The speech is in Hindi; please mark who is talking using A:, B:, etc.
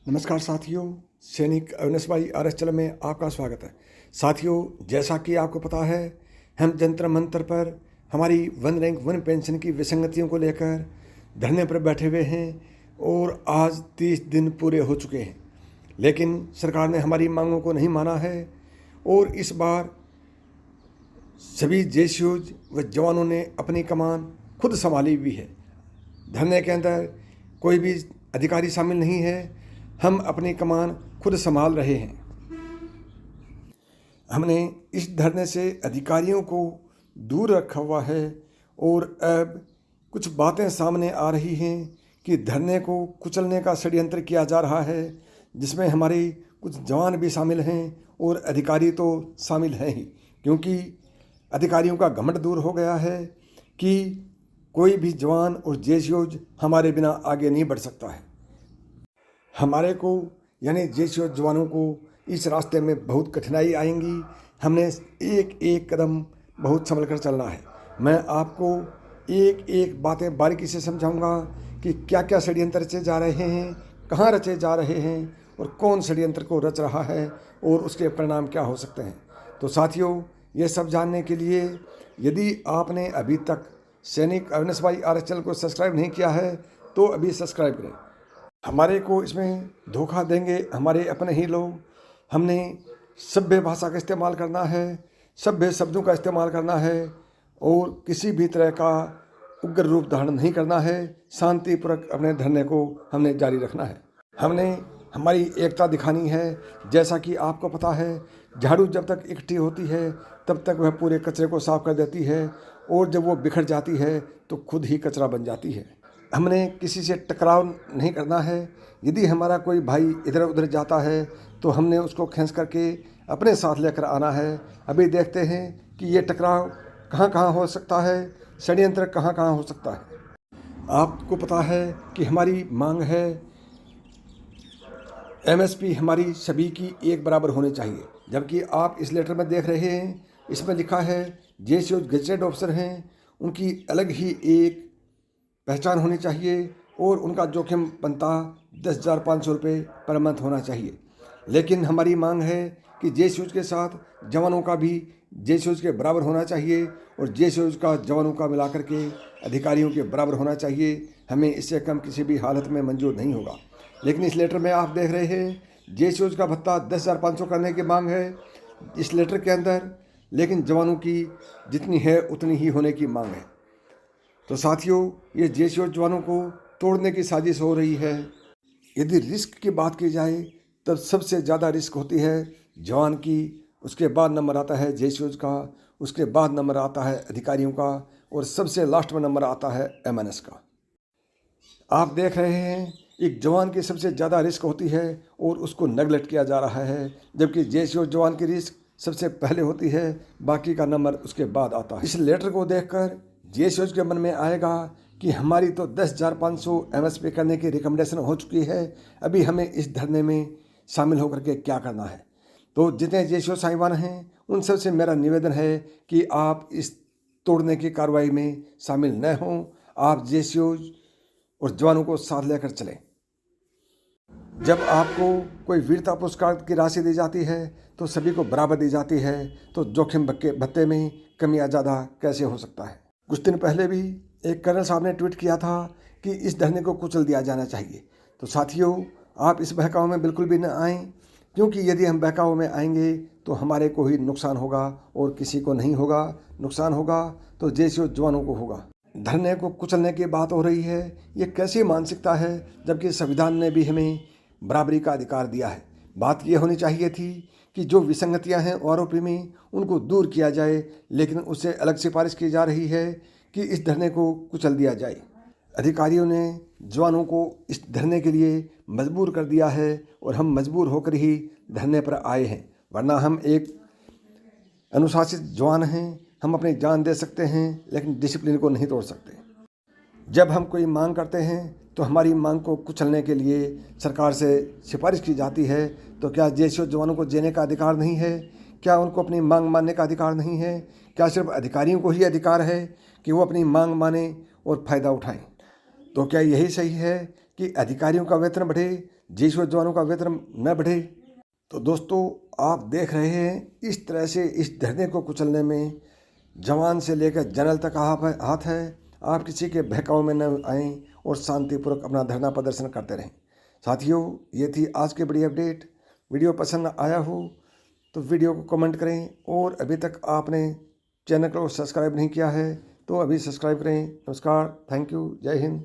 A: नमस्कार साथियों, सैनिक अविनाश भाई आरएस चैनल में आपका स्वागत है। साथियों, जैसा कि आपको पता है, हम जंतर मंतर पर हमारी वन रैंक वन पेंशन की विसंगतियों को लेकर धरने पर बैठे हुए हैं और आज 30 दिन पूरे हो चुके हैं, लेकिन सरकार ने हमारी मांगों को नहीं माना है और इस बार सभी जेसीओज व जवानों ने अपनी कमान खुद संभाली हुई है। धरने के अंदर कोई भी अधिकारी शामिल नहीं है, हम अपनी कमान खुद संभाल रहे हैं। हमने इस धरने से अधिकारियों को दूर रखा हुआ है और अब कुछ बातें सामने आ रही हैं कि धरने को कुचलने का षड्यंत्र किया जा रहा है, जिसमें हमारे कुछ जवान भी शामिल हैं और अधिकारी तो शामिल हैं ही, क्योंकि अधिकारियों का घमंड दूर हो गया है कि कोई भी जवान और जेसीओज हमारे बिना आगे नहीं बढ़ सकता है। हमारे को यानी जेसीओ जवानों को इस रास्ते में बहुत कठिनाई आएंगी। हमने एक एक कदम बहुत संभल कर चलना है। मैं आपको एक एक बातें बारीकी से समझाऊंगा कि क्या क्या षड्यंत्र रचे जा रहे हैं, कहाँ रचे जा रहे हैं और कौन षड्यंत्र को रच रहा है और उसके परिणाम क्या हो सकते हैं। तो साथियों, ये सब जानने के लिए यदि आपने अभी तक सैनिक अविनाश भाई आरएस चैनल को सब्सक्राइब नहीं किया है तो अभी सब्सक्राइब करें। हमारे को इसमें धोखा देंगे हमारे अपने ही लोग। हमने सभ्य भाषा का इस्तेमाल करना है, सभ्य शब्दों का इस्तेमाल करना है और किसी भी तरह का उग्र रूप धारण नहीं करना है। शांतिपूर्वक अपने धरने को हमने जारी रखना है। हमने हमारी एकता दिखानी है। जैसा कि आपको पता है, झाड़ू जब तक इकट्ठी होती है तब तक वह पूरे कचरे को साफ कर देती है और जब वो बिखर जाती है तो खुद ही कचरा बन जाती है। हमने किसी से टकराव नहीं करना है। यदि हमारा कोई भाई इधर उधर जाता है तो हमने उसको खींच करके अपने साथ लेकर आना है। अभी देखते हैं कि ये टकराव कहाँ कहाँ हो सकता है, षड्यंत्र कहाँ कहाँ हो सकता है। आपको पता है कि हमारी मांग है एमएसपी हमारी सभी की एक बराबर होनी चाहिए, जबकि आप इस लेटर में देख रहे हैं, इसमें लिखा है जेसीओ गजेटेड ऑफिसर हैं, उनकी अलग ही एक पहचान होनी चाहिए और उनका जोखिम बनता 10,500 रुपये पर मंथ होना चाहिए। लेकिन हमारी मांग है कि जेसीओज के साथ जवानों का भी जेसीओज के बराबर होना चाहिए और जेसीओज का जवानों का मिलाकर के अधिकारियों के बराबर होना चाहिए। हमें इससे कम किसी भी हालत में मंजूर नहीं होगा। लेकिन इस लेटर में आप देख रहे हैं जेसीओज का भत्ता 10,500 करने की मांग है इस लेटर के अंदर, लेकिन जवानों की जितनी है उतनी ही होने की मांग है। तो साथियों, ये जेसीओ जवानों को तोड़ने की साजिश हो रही है। यदि रिस्क की बात की जाए तब सबसे ज़्यादा रिस्क होती है जवान की, उसके बाद नंबर आता है जेसीओज का, उसके बाद नंबर आता है अधिकारियों का और सबसे लास्ट में नंबर आता है एमएनएस का। आप देख रहे हैं एक जवान की सबसे ज़्यादा रिस्क होती है और उसको नेगलेक्ट किया जा रहा है, जबकि जेसीओ जवान की रिस्क सबसे पहले होती है, बाकी का नंबर उसके बाद आता है। इस लेटर को देखकर जेसीओज के मन में आएगा कि हमारी तो 10,500 एमएसपी करने की रिकमेंडेशन हो चुकी है, अभी हमें इस धरने में शामिल होकर के क्या करना है। तो जितने जेसीओ साहिबान हैं उन सब से मेरा निवेदन है कि आप इस तोड़ने की कार्रवाई में शामिल न हों। आप जेसीओज और जवानों को साथ लेकर चलें। जब आपको कोई वीरता पुरस्कार की राशि दी जाती है तो सभी को बराबर दी जाती है, तो जोखिम भत्ते में कमी या ज़्यादा कैसे हो सकता है। कुछ दिन पहले भी एक कर्नल साहब ने ट्वीट किया था कि इस धरने को कुचल दिया जाना चाहिए। तो साथियों, आप इस बहकावे में बिल्कुल भी न आएँ, क्योंकि यदि हम बहकावे में आएंगे तो हमारे को ही नुकसान होगा और किसी को नहीं होगा। नुकसान होगा तो जेसीओ जवानों को होगा। धरने को कुचलने की बात हो रही है, ये कैसी मानसिकता है, जबकि संविधान ने भी हमें बराबरी का अधिकार दिया है। बात ये होनी चाहिए थी कि जो विसंगतियां हैं आरोपी में उनको दूर किया जाए, लेकिन उससे अलग सिफारिश की जा रही है कि इस धरने को कुचल दिया जाए। अधिकारियों ने जवानों को इस धरने के लिए मजबूर कर दिया है और हम मजबूर होकर ही धरने पर आए हैं, वरना हम एक अनुशासित जवान हैं। हम अपनी जान दे सकते हैं लेकिन डिसिप्लिन को नहीं तोड़ सकते। जब हम कोई मांग करते हैं तो हमारी मांग को कुचलने के लिए सरकार से सिफारिश की जाती है, तो क्या जेसीओ जवानों को जीने का अधिकार नहीं है? क्या उनको अपनी मांग मानने का अधिकार नहीं है? क्या सिर्फ अधिकारियों को ही अधिकार है कि वो अपनी मांग माने और फ़ायदा उठाएं? तो क्या यही सही है कि अधिकारियों का वेतन बढ़े, जैश व जवानों का वेतन न बढ़े। तो दोस्तों, आप देख रहे हैं इस तरह से इस धरने को कुचलने में जवान से लेकर जनरल तक हाथ है। आप किसी के बहकाव में न आएँ और शांतिपूर्वक अपना धरना प्रदर्शन करते रहें। साथियों, ये थी आज की बड़ी अपडेट। वीडियो पसंद आया हो तो वीडियो को कमेंट करें, और अभी तक आपने चैनल को सब्सक्राइब नहीं किया है तो अभी सब्सक्राइब करें। नमस्कार, थैंक यू, जय हिंद।